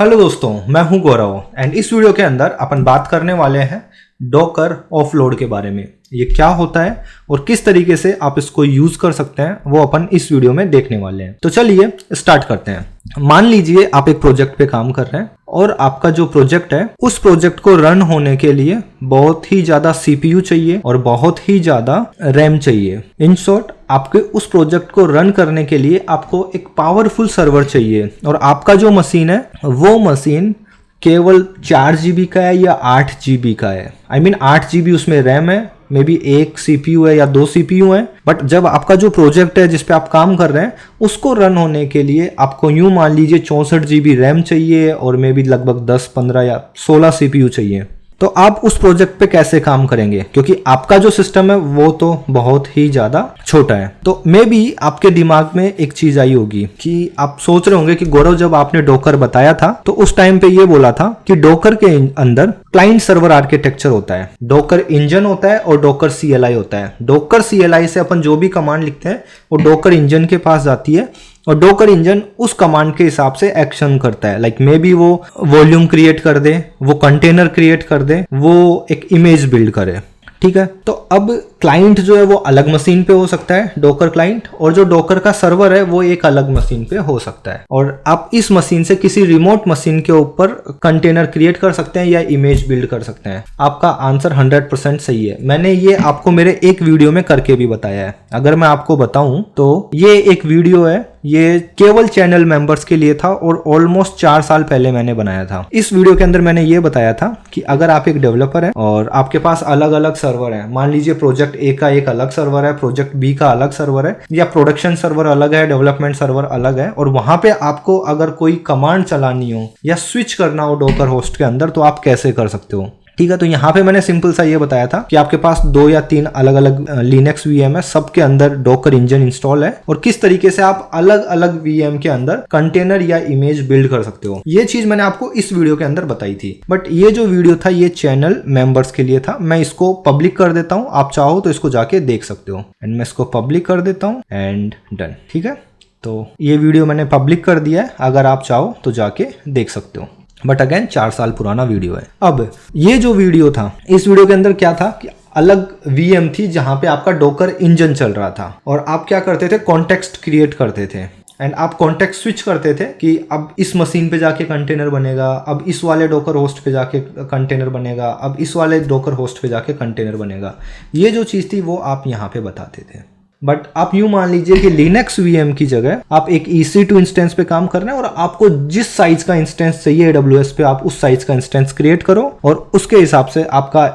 Hello दोस्तों, मैं हूं गौरव एंड इस वीडियो के अंदर अपन बात करने वाले हैं डॉकर ऑफलोड के बारे में। ये क्या होता है और किस तरीके से आप इसको यूज कर सकते हैं वो अपन इस वीडियो में देखने वाले हैं। तो चलिए स्टार्ट करते हैं। मान लीजिए आप एक प्रोजेक्ट पे काम कर रहे हैं और आपका जो प्रोजेक्ट है उस प्रोजेक्ट को रन होने के लिए बहुत ही ज्यादा सीपीयू चाहिए और बहुत ही ज्यादा रैम चाहिए। इन शॉर्ट, आपके उस प्रोजेक्ट को रन करने के लिए आपको एक पावरफुल सर्वर चाहिए और आपका जो मशीन है वो मशीन केवल 4 GB का है या 8 GB का है। I mean 8 GB उसमें रैम है, मे बी एक CPU है या 2 CPU है। बट जब आपका जो प्रोजेक्ट है जिसपे आप काम कर रहे हैं उसको रन होने के लिए आपको यूं मान लीजिए 64 GB रैम चाहिए और मे बी लगभग 10, 15 या 16 CPU चाहिए। तो आप उस प्रोजेक्ट पे कैसे काम करेंगे, क्योंकि आपका जो सिस्टम है वो तो बहुत ही ज्यादा छोटा है। तो मे बी आपके दिमाग में एक चीज आई होगी कि आप सोच रहे होंगे कि गौरव, जब आपने डॉकर बताया था तो उस टाइम पे ये बोला था कि डॉकर के अंदर क्लाइंट सर्वर आर्किटेक्चर होता है, डॉकर इंजन होता है और डॉकर CLI होता है। डॉकर CLI से अपन जो भी कमांड लिखते हैं वो डॉकर इंजन के पास जाती है और डॉकर इंजन उस कमांड के हिसाब से एक्शन करता है। लाइक मे बी वो वॉल्यूम क्रिएट कर दे, वो कंटेनर क्रिएट कर दे, वो एक इमेज बिल्ड करे। ठीक है, तो अब क्लाइंट जो है वो अलग मशीन पे हो सकता है, डॉकर क्लाइंट, और जो डॉकर का सर्वर है वो एक अलग मशीन पे हो सकता है। और आप इस मशीन से किसी रिमोट मशीन के ऊपर कंटेनर क्रिएट कर सकते हैं या इमेज बिल्ड कर सकते हैं। आपका आंसर 100% सही है। मैंने ये आपको मेरे एक वीडियो में करके भी बताया है। अगर मैं आपको बताऊं तो ये एक वीडियो है, ये केवल चैनल मेंबर्स के लिए था और ऑलमोस्ट 4 साल पहले मैंने बनाया था। इस वीडियो के अंदर मैंने ये बताया था कि अगर आप एक डेवलपर हैं और आपके पास अलग अलग सर्वर है, मान लीजिए प्रोजेक्ट ए का एक अलग सर्वर है, प्रोजेक्ट बी का अलग सर्वर है, या प्रोडक्शन सर्वर अलग है, डेवलपमेंट सर्वर अलग है, और वहां पे आपको अगर कोई कमांड चलानी हो या स्विच करना हो डॉकर होस्ट के अंदर तो आप कैसे कर सकते हो। ठीक है, तो यहाँ पे मैंने सिंपल सा ये बताया था कि आपके पास 2 या 3 अलग अलग लिनक्स VM है, सबके अंदर डॉकर इंजन इंस्टॉल है, और किस तरीके से आप अलग अलग VM के अंदर कंटेनर या इमेज बिल्ड कर सकते हो। ये चीज मैंने आपको इस वीडियो के अंदर बताई थी। बट ये जो वीडियो था ये चैनल मेंबर्स के लिए था। मैं इसको पब्लिक कर देता हूँ, आप चाहो तो इसको जाके देख सकते हो। एंड मैं इसको पब्लिक कर देता हूँ एंड डन। ठीक है, तो ये वीडियो मैंने पब्लिक कर दिया है, अगर आप चाहो तो जाके देख सकते हो। बट अगेन 4 साल पुराना वीडियो है। अब ये जो वीडियो था, इस वीडियो के अंदर क्या था कि अलग VM थी जहां पे आपका डॉकर इंजन चल रहा था और आप क्या करते थे, कॉन्टेक्स्ट क्रिएट करते थे एंड आप कॉन्टेक्स्ट स्विच करते थे कि अब इस मशीन पे जाके कंटेनर बनेगा, अब इस वाले डॉकर होस्ट पे जाके कंटेनर बनेगा, अब इस वाले डॉकर होस्ट पे जाके कंटेनर बनेगा। ये जो चीज थी वो आप यहाँ पे बताते थे। बट आप यूं मान लीजिए कि लिनक्स VM की जगह आप एक EC2 इंस्टेंस पे काम कर रहे हैं और आपको जिस साइज का इंस्टेंस चाहिए AWS पे आप उस साइज का इंस्टेंस क्रिएट करो और उसके हिसाब से आपका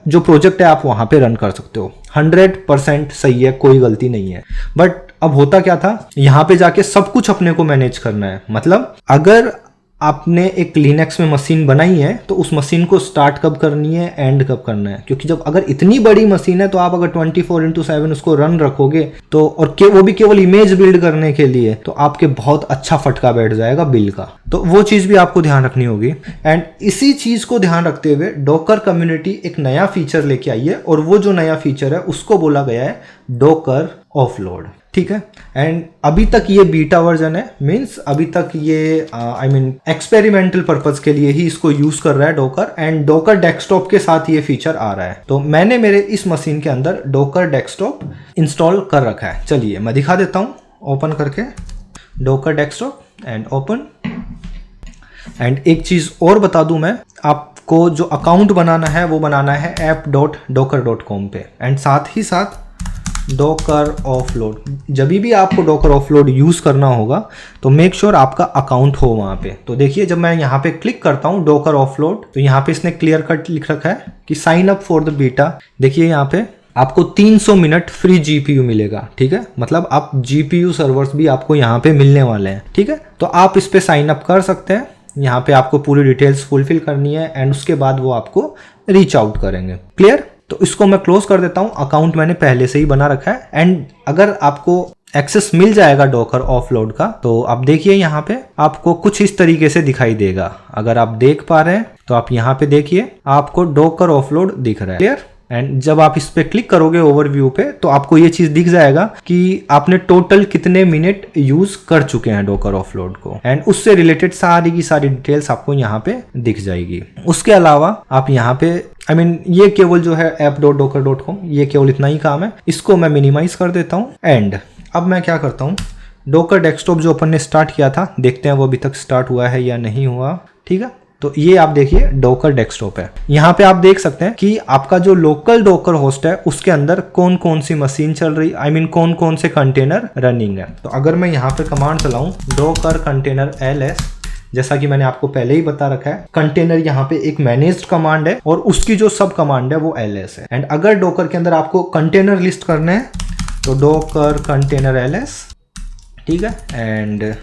जो प्रोजेक्ट है आप वहां पे रन कर सकते हो। 100% सही है, कोई गलती नहीं है। बट अब होता क्या था, यहां पे जाके सब कुछ अपने को मैनेज करना है। मतलब अगर आपने एक लिनक्स में मशीन बनाई है तो उस मशीन को स्टार्ट कब करनी है, एंड कब करना है, क्योंकि जब अगर इतनी बड़ी मशीन है तो आप अगर 24/7 उसको रन रखोगे तो, और वो भी केवल इमेज बिल्ड करने के लिए, तो आपके बहुत अच्छा फटका बैठ जाएगा बिल का। तो वो चीज भी आपको ध्यान रखनी होगी। एंड इसी चीज को ध्यान रखते हुए डॉकर कम्युनिटी एक नया फीचर लेके आई है और वो जो नया फीचर है उसको बोला गया है डॉकर ऑफलोड। ठीक है, एंड अभी तक ये बीटा वर्जन है, मींस अभी तक ये एक्सपेरिमेंटल पर्पस के लिए ही इसको यूज कर रहा है डॉकर, एंड डॉकर डेस्कटॉप के साथ ये फीचर आ रहा है। तो मैंने मेरे इस मशीन के अंदर डॉकर डेस्कटॉप इंस्टॉल कर रखा है। चलिए मैं दिखा देता हूँ ओपन करके, Docker desktop and open. And एक चीज और बता दूं मैं आपको, जो अकाउंट बनाना है वो बनाना है app.docker.com पे, एंड साथ ही साथ डॉकर ऑफलोड। जब भी आपको डॉकर ऑफलोड यूज करना होगा तो मेक श्योर आपका अकाउंट हो वहां पे। तो देखिए जब मैं यहाँ पे क्लिक करता हूँ डॉकर ऑफलोड, तो यहाँ पे इसने क्लियर कट लिख रखा है कि sign up for the beta. देखिए यहाँ पे आपको 300 मिनट फ्री GPU मिलेगा। ठीक है, मतलब आप GPU सर्वर्स भी आपको यहाँ पे मिलने वाले हैं। ठीक है, तो आप इस पे साइन अप कर सकते हैं। यहाँ पे आपको पूरी डिटेल्स फुलफिल करनी है एंड उसके बाद वो आपको रीच आउट करेंगे। क्लियर? तो इसको मैं क्लोज कर देता हूं। अकाउंट मैंने पहले से ही बना रखा है एंड अगर आपको एक्सेस मिल जाएगा डॉकर ऑफलोड का तो आप देखिए यहाँ पे आपको कुछ इस तरीके से दिखाई देगा। अगर आप देख पा रहे हैं तो आप यहाँ पे देखिए आपको डॉकर ऑफलोड दिख रहा है। क्लियर? एंड जब आप इस पे क्लिक करोगे ओवरव्यू पे तो आपको ये चीज दिख जाएगा कि आपने टोटल कितने मिनट यूज कर चुके हैं डोकर ऑफलोड को, एंड उससे रिलेटेड सारी की सारी डिटेल्स आपको यहाँ पे दिख जाएगी। उसके अलावा आप यहाँ पे ये केवल जो है app.docker.com ये केवल इतना ही काम है। इसको मैं मिनिमाइज कर देता हूँ एंड अब मैं क्या करता हूँ, डोकर डेस्कटॉप जो अपन ने स्टार्ट किया था, देखते हैं वो अभी तक स्टार्ट हुआ है या नहीं हुआ। ठीक है, तो ये आप देखिए डोकर डेस्कटॉप है। यहाँ पे आप देख सकते हैं कि आपका जो लोकल डोकर होस्ट है उसके अंदर कौन कौन सी मशीन चल रही, कौन कौन से कंटेनर रनिंग है। तो अगर मैं यहाँ पे कमांड चलाऊं डोकर कंटेनर ls, जैसा कि मैंने आपको पहले ही बता रखा है, कंटेनर यहाँ पे एक मैनेज्ड कमांड है और उसकी जो सब कमांड है वो ls है। एंड अगर डोकर के अंदर आपको कंटेनर लिस्ट करने हैं तो डोकर कंटेनर ls, ठीक है, and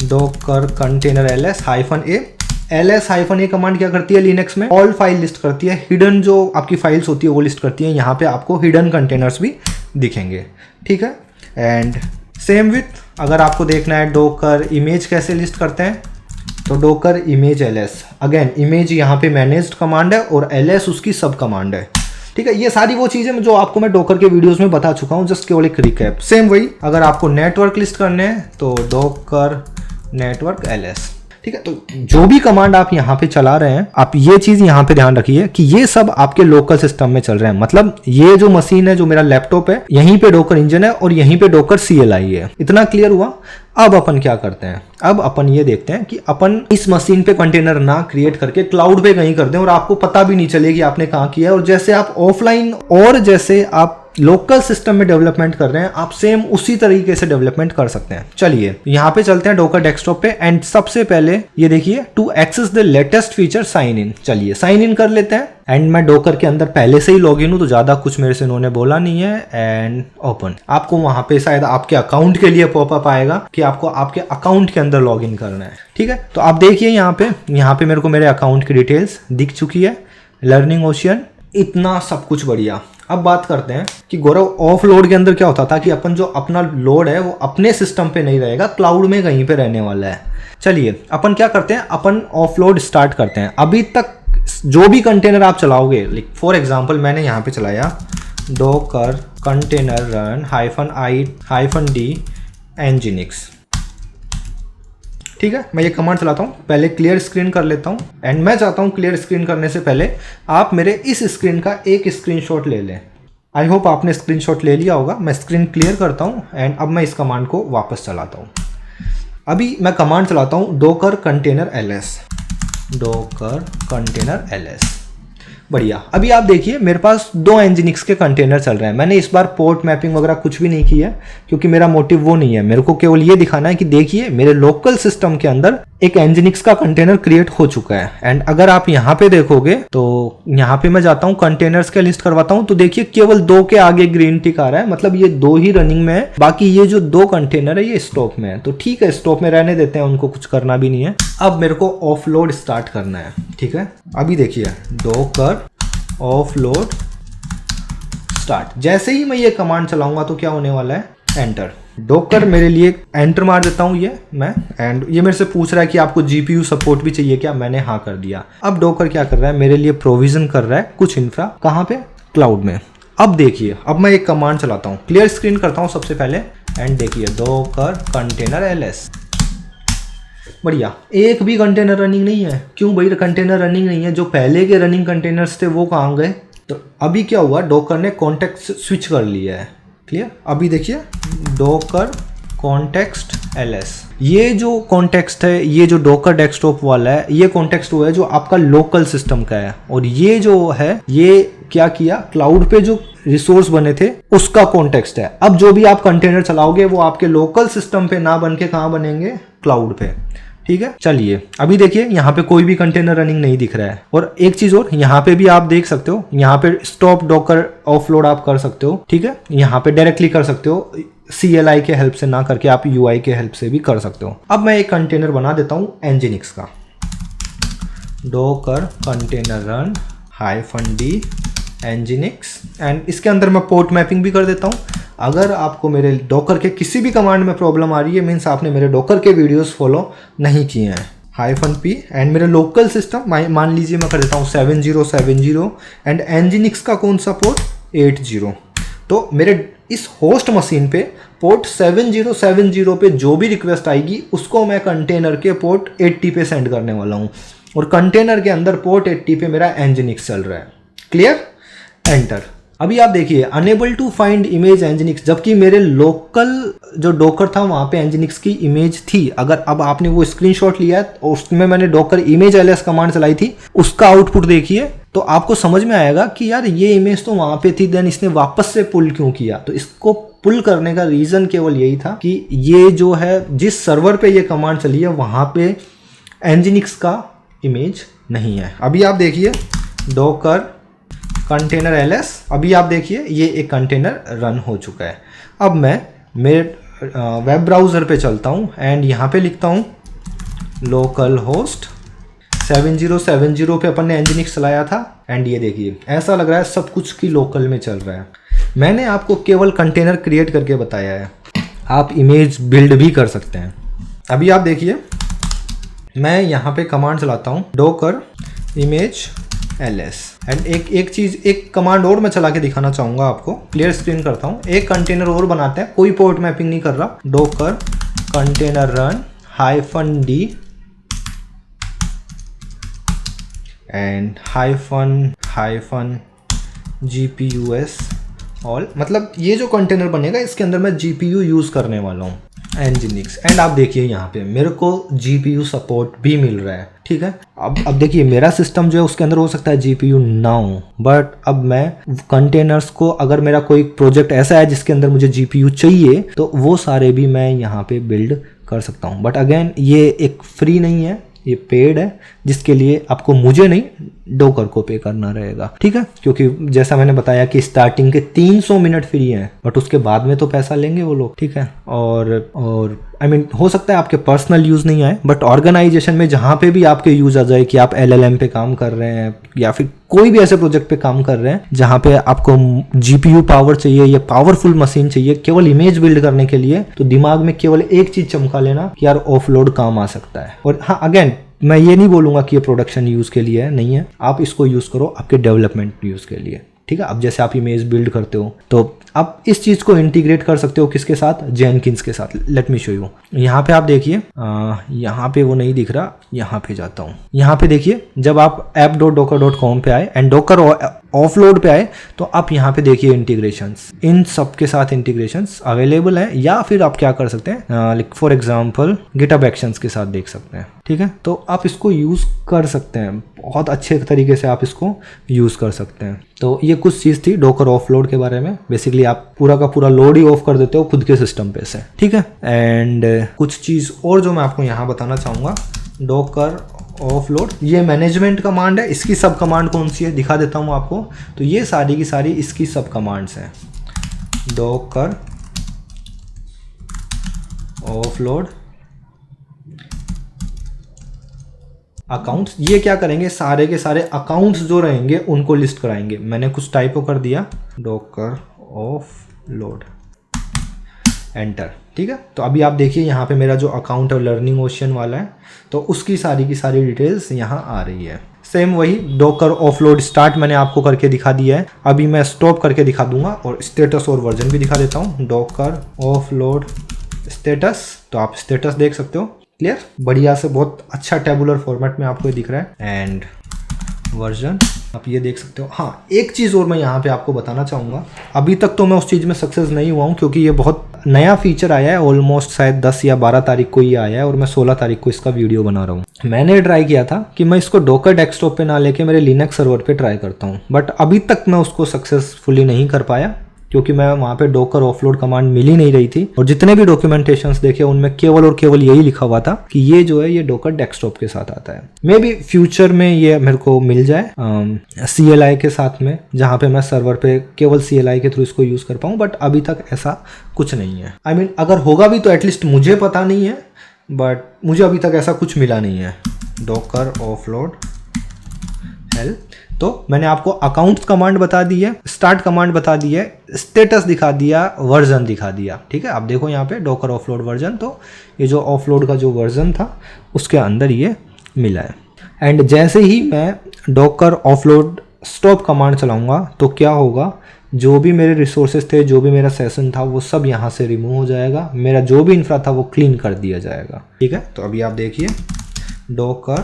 docker container ls-a command क्या करती है, लिनक्स में ऑल फाइल लिस्ट करती है, हिडन जो आपकी फाइल्स होती है वो लिस्ट करती है। यहाँ पे आपको हिडन कंटेनर्स भी दिखेंगे। ठीक है, एंड सेम विथ अगर आपको देखना है डोकर इमेज कैसे लिस्ट करते हैं तो docker image ls, again image यहाँ पे मैनेज्ड कमांड है और ls उसकी सब कमांड है। ठीक है, ये सारी वो चीजें जो आपको मैं डोकर के वीडियोस में बता चुका हूँ, जस्ट केवल एक रिकैप। सेम वही अगर आपको नेटवर्क लिस्ट करने हैं तो डोकर नेटवर्क ls। ठीक है, तो जो भी कमांड आप यहाँ पे चला रहे हैं, आप ये चीज यहाँ पे ध्यान रखिए कि ये सब आपके लोकल सिस्टम में चल रहे हैं। मतलब ये जो मशीन है, जो मेरा लैपटॉप है, यहीं पे डोकर इंजन है और यहीं पे डोकर CLI है। इतना क्लियर हुआ। अब अपन क्या करते हैं, अब अपन ये देखते हैं कि अपन इस मशीन पे कंटेनर ना क्रिएट करके क्लाउड पे कहीं कर दें और आपको पता भी नहीं चले कि आपने कहाँ किया है। और जैसे आप ऑफलाइन और जैसे आप लोकल सिस्टम में डेवलपमेंट कर रहे हैं, आप सेम उसी तरीके से डेवलपमेंट कर सकते हैं। चलिए यहाँ पे चलते हैं डोकर डेस्कटॉप पे एंड सबसे पहले ये देखिए to access the latest feature sign in. चलिए साइन इन कर लेते हैं एंड मैं डोकर के अंदर पहले से ही लॉग इन हूँ तो ज्यादा कुछ मेरे से इन्होंने बोला नहीं है। एंड ओपन, आपको वहां पे शायद आपके अकाउंट के लिए पॉपअप आएगा कि आपको आपके अकाउंट के अंदर लॉग इन करना है। ठीक है, तो आप देखिए यहाँ पे मेरे को मेरे अकाउंट की डिटेल्स दिख चुकी है, लर्निंग ओशियन, इतना सब कुछ बढ़िया। अब बात करते हैं कि गौरव ऑफलोड के अंदर क्या होता था कि अपन जो अपना लोड है वो अपने सिस्टम पे नहीं रहेगा, क्लाउड में कहीं पे रहने वाला है। चलिए अपन क्या करते हैं, अपन ऑफलोड स्टार्ट करते हैं। अभी तक जो भी कंटेनर आप चलाओगे, फॉर एग्जांपल मैंने यहाँ पे चलाया docker container run -i-d nginx। ठीक है, मैं ये कमांड चलाता हूँ, पहले क्लियर स्क्रीन कर लेता हूँ। एंड मैं चाहता हूँ क्लियर स्क्रीन करने से पहले आप मेरे इस स्क्रीन का एक स्क्रीनशॉट ले लें। आई होप आपने स्क्रीनशॉट ले लिया होगा। मैं स्क्रीन क्लियर करता हूँ एंड अब मैं इस कमांड को वापस चलाता हूँ। अभी मैं कमांड चलाता हूँ docker container ls, docker container ls। बढ़िया, अभी आप देखिए मेरे पास 2 nginx के कंटेनर चल रहे हैं। मैंने इस बार पोर्ट मैपिंग वगैरह कुछ भी नहीं किया क्योंकि मेरा मोटिव वो नहीं है। मेरे को केवल ये दिखाना है कि देखिए मेरे लोकल सिस्टम के अंदर एक nginx का कंटेनर क्रिएट हो चुका है। एंड अगर आप यहाँ पे देखोगे तो यहाँ पे मैं जाता हूँ कंटेनर्स के लिस्ट करवाता हूँ तो देखिए केवल 2 के आगे ग्रीन टिक आ रहा है, मतलब ये 2 ही रनिंग में है, बाकी ये जो 2 कंटेनर है ये स्टॉप में है। तो ठीक है, स्टॉप में रहने देते हैं, उनको कुछ करना भी नहीं है। अब मेरे को ऑफलोड स्टार्ट करना है। ठीक है, अभी देखिए डोकर ऑफलोड स्टार्ट। जैसे ही मैं ये कमांड चलाऊंगा तो क्या होने वाला है, एंटर। डोकर मेरे लिए एंटर मार देता हूँ ये मैं, एंड ये मेरे से पूछ रहा है कि आपको जीपीयू सपोर्ट भी चाहिए क्या, मैंने हाँ कर दिया। अब डोकर क्या कर रहा है, मेरे लिए प्रोविजन कर रहा है कुछ इंफ्रा, कहाँ पे, क्लाउड में। अब देखिए, अब मैं एक कमांड चलाता हूँ, क्लियर स्क्रीन करता हूँ सबसे पहले एंड देखिए डोकर कंटेनर ls। बढ़िया, एक भी कंटेनर रनिंग नहीं है। क्यों भाई कंटेनर रनिंग नहीं है, जो पहले के रनिंग कंटेनर्स थे वो कहाँ गए। तो अभी क्या हुआ, डोकर ने कॉन्टेक्स्ट स्विच कर लिया है। क्लियर, अभी देखिए डोकर कॉन्टेक्स्ट ls, ये जो कॉन्टेक्स्ट है, ये जो डोकर डेस्कटॉप वाला है, ये कॉन्टेक्स्ट वो है जो आपका लोकल सिस्टम का है। और ये जो है ये क्या किया, क्लाउड पे जो रिसोर्स बने थे उसका कॉन्टेक्स्ट है। अब जो भी आप कंटेनर चलाओगे वो आपके लोकल सिस्टम पे ना बन के कहाँ बनेंगे, क्लाउड पे। ठीक है, चलिए अभी देखिए यहाँ पे कोई भी कंटेनर रनिंग नहीं दिख रहा है। और एक चीज और, यहाँ पे भी आप देख सकते हो, यहाँ पे स्टॉप डोकर ऑफलोड आप कर सकते हो। ठीक है, यहाँ पे डायरेक्टली कर सकते हो, CLI के हेल्प से ना करके आप UI के हेल्प से भी कर सकते हो। अब मैं एक कंटेनर बना देता हूँ nginx का, docker container run -d nginx, and इसके अंदर मैं पोर्ट मैपिंग भी कर देता हूँ। अगर आपको मेरे डोकर के किसी भी कमांड में प्रॉब्लम आ रही है, मीन्स आपने मेरे डोकर के वीडियोस फॉलो नहीं किए हैं। -p एंड मेरा लोकल सिस्टम मान लीजिए मैं कर देता हूँ 7070 एंड nginx का कौन सा पोर्ट 80। तो मेरे इस होस्ट मशीन पे पोर्ट 7070 पे जो भी रिक्वेस्ट आएगी उसको मैं कंटेनर के पोर्ट 80 पे सेंड करने वाला हूँ और कंटेनर के अंदर पोर्ट 80 पे मेरा nginx चल रहा है। क्लियर? एंटर। अभी आप देखिए unable to find image nginx, जबकि मेरे लोकल जो डॉकर था वहाँ पे nginx की इमेज थी। अगर अब आपने वो स्क्रीनशॉट लिया है और उसमें मैंने डॉकर इमेज ls कमांड चलाई थी, उसका आउटपुट देखिए तो आपको समझ में आएगा कि यार ये इमेज तो वहाँ पे थी, देन इसने वापस से पुल क्यों किया। तो इसको पुल करने का रीज़न केवल यही था कि ये जो है जिस सर्वर पे ये कमांड चली है वहाँ पे nginx का इमेज नहीं है। अभी आप देखिए डॉकर कंटेनर ls, अभी आप देखिए ये एक कंटेनर रन हो चुका है। अब मैं मेरे वेब ब्राउज़र पे चलता हूँ एंड यहाँ पे लिखता हूँ लोकल होस्ट 7070 पे अपन ने nginx चलाया था एंड ये देखिए ऐसा लग रहा है सब कुछ की लोकल में चल रहा है। मैंने आपको केवल कंटेनर क्रिएट करके बताया है, आप इमेज बिल्ड भी कर सकते हैं। अभी आप देखिए मैं यहाँ पे कमांड चलाता हूँ डॉकर इमेज ls एंड एक कमांड और मैं चला के दिखाना चाहूँगा आपको। क्लियर स्क्रीन करता हूँ, एक कंटेनर और बनाते हैं, कोई पोर्ट मैपिंग नहीं कर रहा। Docker container run -d and -gpus all, मतलब ये जो कंटेनर बनेगा इसके अंदर मैं GPU यूज़ करने वाला हूँ nginx। एंड आप देखिए यहाँ पे मेरे को GPU सपोर्ट भी मिल रहा है। ठीक है, अब देखिए मेरा सिस्टम जो है उसके अंदर हो सकता है GPU ना हो, बट अब मैं कंटेनर्स को, अगर मेरा कोई प्रोजेक्ट ऐसा है जिसके अंदर मुझे GPU चाहिए तो वो सारे भी मैं यहाँ पे बिल्ड कर सकता हूँ। बट अगेन ये एक फ्री नहीं है, ये पेड है, जिसके लिए आपको मुझे नहीं डॉकर को पे करना रहेगा। ठीक है, क्योंकि जैसा मैंने बताया कि स्टार्टिंग के 300 मिनट फ्री हैं, बट उसके बाद में तो पैसा लेंगे वो लोग। ठीक है, और आई मीन हो सकता है आपके पर्सनल यूज़ नहीं आए, बट ऑर्गेनाइजेशन में जहाँ पे भी आपके यूज़ आ जाए कि आप LLM पे काम कर रहे हैं या फिर कोई भी ऐसे प्रोजेक्ट पे काम कर रहे हैं जहाँ पे आपको GPU पावर चाहिए या पावरफुल मशीन चाहिए केवल इमेज बिल्ड करने के लिए, तो दिमाग में केवल एक चीज़ चमका लेना कि यार ऑफलोड काम आ सकता है। और हाँ, अगेन मैं ये नहीं बोलूँगा कि ये प्रोडक्शन यूज़ के लिए है, नहीं है, आप इसको यूज़ करो आपके डेवलपमेंट यूज़ के लिए। ठीक है, अब जैसे आप इमेज बिल्ड करते हो तो आप इस चीज़ को इंटीग्रेट कर सकते हो किसके साथ, जेनकिंस के साथ। Let me show you. यहाँ पे आप देखिए, यहाँ पे वो नहीं दिख रहा, यहाँ पे जाता हूँ। यहाँ पे देखिए जब आप app.docker.com पे आए एंड डॉकर ऑफलोड पे आए तो आप यहाँ पे देखिए इंटीग्रेशंस, इन सब के साथ इंटीग्रेशंस अवेलेबल है। या फिर आप क्या कर सकते हैं, फॉर एग्जांपल गिटहब एक्शंस के साथ देख सकते हैं। ठीक है, तो आप इसको यूज़ कर सकते हैं, बहुत अच्छे तरीके से आप इसको यूज़ कर सकते हैं। तो ये कुछ चीज़ थी डॉकर ऑफलोड के बारे में। बेसिकली आप पूरा का पूरा लोड ही ऑफ कर देते हो खुद के सिस्टम पे से। ठीक है, एंड कुछ चीज़ और जो मैं आपको यहाँ बताना चाहूँगा, डॉकर ऑफलोड ये मैनेजमेंट कमांड है, इसकी सब कमांड कौन सी है दिखा देता हूँ आपको। तो ये सारी की सारी इसकी सब कमांड्स हैं। डॉकर ऑफलोड अकाउंट्स, ये क्या करेंगे, सारे के सारे अकाउंट्स जो रहेंगे उनको लिस्ट कराएंगे। मैंने कुछ टाइपो कर दिया, डॉकर ऑफलोड, एंटर। ठीक है, तो अभी आप देखिए यहाँ पे मेरा जो अकाउंट है लर्निंग ओशन वाला है, तो उसकी सारी की सारी डिटेल्स यहाँ आ रही है। सेम वही डॉकर ऑफलोड स्टार्ट मैंने आपको करके दिखा दिया है, अभी मैं स्टॉप करके दिखा दूंगा और स्टेटस और वर्जन भी दिखा देता हूँ। डॉकर ऑफलोड स्टेटस, तो आप स्टेटस देख सकते हो। क्लियर, बढ़िया से बहुत अच्छा टेबुलर फॉर्मेट में आपको ये दिख रहा है। एंड वर्जन आप ये देख सकते हो। हाँ, एक चीज़ और मैं यहाँ पे आपको बताना चाहूँगा, अभी तक तो मैं उस चीज़ में सक्सेस नहीं हुआ हूँ क्योंकि ये बहुत नया फीचर आया है, ऑलमोस्ट शायद 10 या 12 तारीख को ये आया है और मैं 16 तारीख को इसका वीडियो बना रहा हूँ। मैंने ट्राई किया था कि मैं इसको डॉकर डेस्कटॉप पे ना लेके मेरे लिनक्स सर्वर पे ट्राई करता हूँ, बट अभी तक मैं उसको सक्सेसफुली नहीं कर पाया क्योंकि मैं वहाँ पे डॉकर ऑफलोड कमांड मिल ही नहीं रही थी। और जितने भी डॉक्यूमेंटेशंस देखे उनमें केवल और केवल यही लिखा हुआ था कि ये जो है ये डॉकर डेस्कटॉप के साथ आता है। मे बी फ्यूचर में ये मेरे को मिल जाए CLI के साथ में, जहाँ पे मैं सर्वर पे केवल CLI के थ्रू इसको यूज़ कर पाऊँ, बट अभी तक ऐसा कुछ नहीं है। आई मीन अगर होगा भी तो एटलीस्ट मुझे पता नहीं है, बट मुझे अभी तक ऐसा कुछ मिला नहीं है। डॉकर ऑफलोड हेल्प, तो मैंने आपको अकाउंट्स कमांड बता दी है, स्टार्ट कमांड बता दी है, स्टेटस दिखा दिया, वर्जन दिखा दिया। ठीक है, आप देखो यहाँ पे डॉकर ऑफलोड वर्जन, तो ये जो ऑफलोड का जो वर्जन था उसके अंदर ये मिला है। एंड जैसे ही मैं डॉकर ऑफलोड स्टॉप कमांड चलाऊंगा तो क्या होगा, जो भी मेरे रिसोर्सेज थे, जो भी मेरा सेशन था, वो सब यहाँ से रिमूव हो जाएगा, मेरा जो भी इंफ्रा था वो क्लीन कर दिया जाएगा। ठीक है, तो अभी आप देखिए डॉकर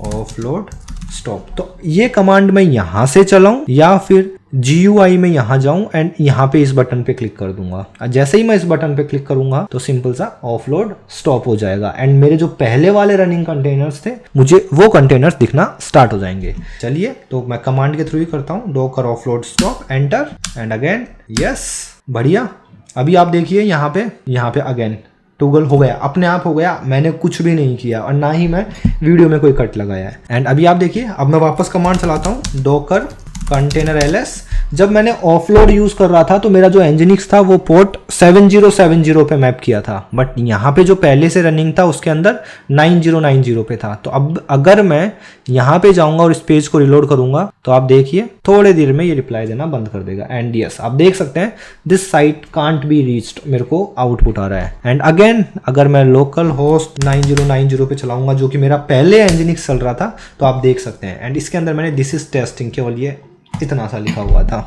ऑफलोड स्टॉप। तो ये कमांड मैं यहाँ से चलाऊं या फिर GUI में यहाँ जाऊं एंड यहाँ पे इस बटन पे क्लिक कर दूंगा। जैसे ही मैं इस बटन पे क्लिक करूंगा तो सिंपल सा ऑफलोड स्टॉप हो जाएगा एंड मेरे जो पहले वाले रनिंग कंटेनर्स थे मुझे वो कंटेनर्स दिखना स्टार्ट हो जाएंगे। चलिए, तो मैं कमांड के थ्रू ही करता हूँ, Docker offload stop, enter and again yes, बढ़िया। अभी आप देखिए यहाँ पे अगेन टॉगल हो गया, अपने आप हो गया, मैंने कुछ भी नहीं किया और ना ही मैं वीडियो में कोई कट लगाया है। एंड अभी आप देखिए, अब मैं वापस कमांड चलाता हूँ, डॉकर कंटेनर ls। जब मैंने ऑफलोड यूज कर रहा था तो मेरा जो एनजिनिक्स था वो पोर्ट 7070 पे मैप किया था, बट यहाँ पे जो पहले से रनिंग था उसके अंदर 9090 पे था। तो अब अगर मैं यहाँ पे जाऊंगा और इस पेज को रिलोड करूंगा तो आप देखिए थोड़े देर में ये रिप्लाई देना बंद कर देगा। एंड यस, आप देख सकते हैं this site can't be reached, मेरे को आउटपुट आ रहा है। एंड अगेन अगर मैं लोकल होस्ट 9090 पे चलाऊंगा जो कि मेरा पहले एनजिनिक्स चल रहा था तो आप देख सकते हैं। एंड इसके अंदर मैंने दिस इज टेस्टिंग केवल ये इतना सा लिखा हुआ था।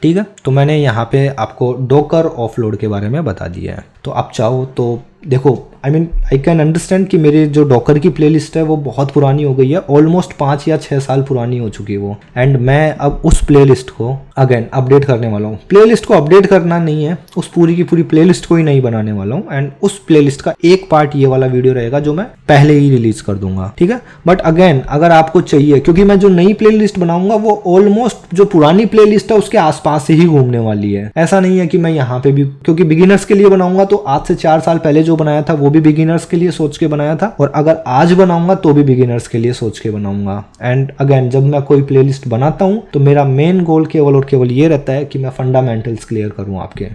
ठीक है, तो मैंने यहाँ पे आपको डॉकर ऑफलोड के बारे में बता दिया है। तो आप चाहो तो देखो, आई कैन अंडरस्टैंड कि मेरी जो डॉकर की प्लेलिस्ट है वो बहुत पुरानी हो गई है, ऑलमोस्ट 5 या 6 साल पुरानी हो चुकी है वो। एंड मैं अब उस प्लेलिस्ट को अगेन अपडेट करने वाला हूँ। प्लेलिस्ट को अपडेट करना नहीं है, उस पूरी की पूरी प्लेलिस्ट को ही नहीं बनाने वाला हूँ। एंड उस प्लेलिस्ट का एक पार्ट ये वाला वीडियो रहेगा जो मैं पहले ही रिलीज कर दूंगा। ठीक है, बट अगेन अगर आपको चाहिए, क्योंकि मैं जो नई प्लेलिस्ट बनाऊंगा वो ऑलमोस्ट जो पुरानी प्लेलिस्ट है उसके आसपास से ही घूमने वाली है। ऐसा नहीं है कि मैं यहाँ पे भी, क्योंकि बिगिनर्स के लिए बनाऊंगा तो आज से 4 साल पहले जो बनाया था वो भी बिगिनर्स के लिए सोच के बनाया था, और अगर आज बनाऊंगा तो भी बिगिनर्स के लिए सोच के बनाऊंगा। एंड अगेन जब मैं कोई प्लेलिस्ट बनाता हूं तो मेरा मेन गोल केवल और केवल ये रहता है कि मैं फंडामेंटल्स क्लियर करूं आपके।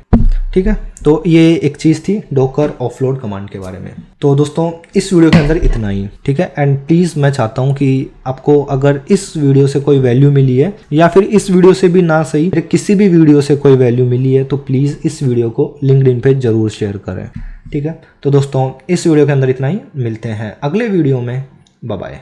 ठीक है, तो ये एक चीज थी डॉकर ऑफलोड कमांड के बारे में। तो दोस्तों इस वीडियो के अंदर इतना ही। ठीक है, एंड प्लीज मैं चाहता हूं कि आपको अगर इस वीडियो से कोई वैल्यू मिली है या फिर इस वीडियो से भी ना सही किसी भी वीडियो से कोई वैल्यू मिली है तो प्लीज इस वीडियो को लिंक्डइन पे जरूर शेयर करें। ठीक है, तो दोस्तों इस वीडियो के अंदर इतना ही, मिलते हैं अगले वीडियो में, बाय बाय।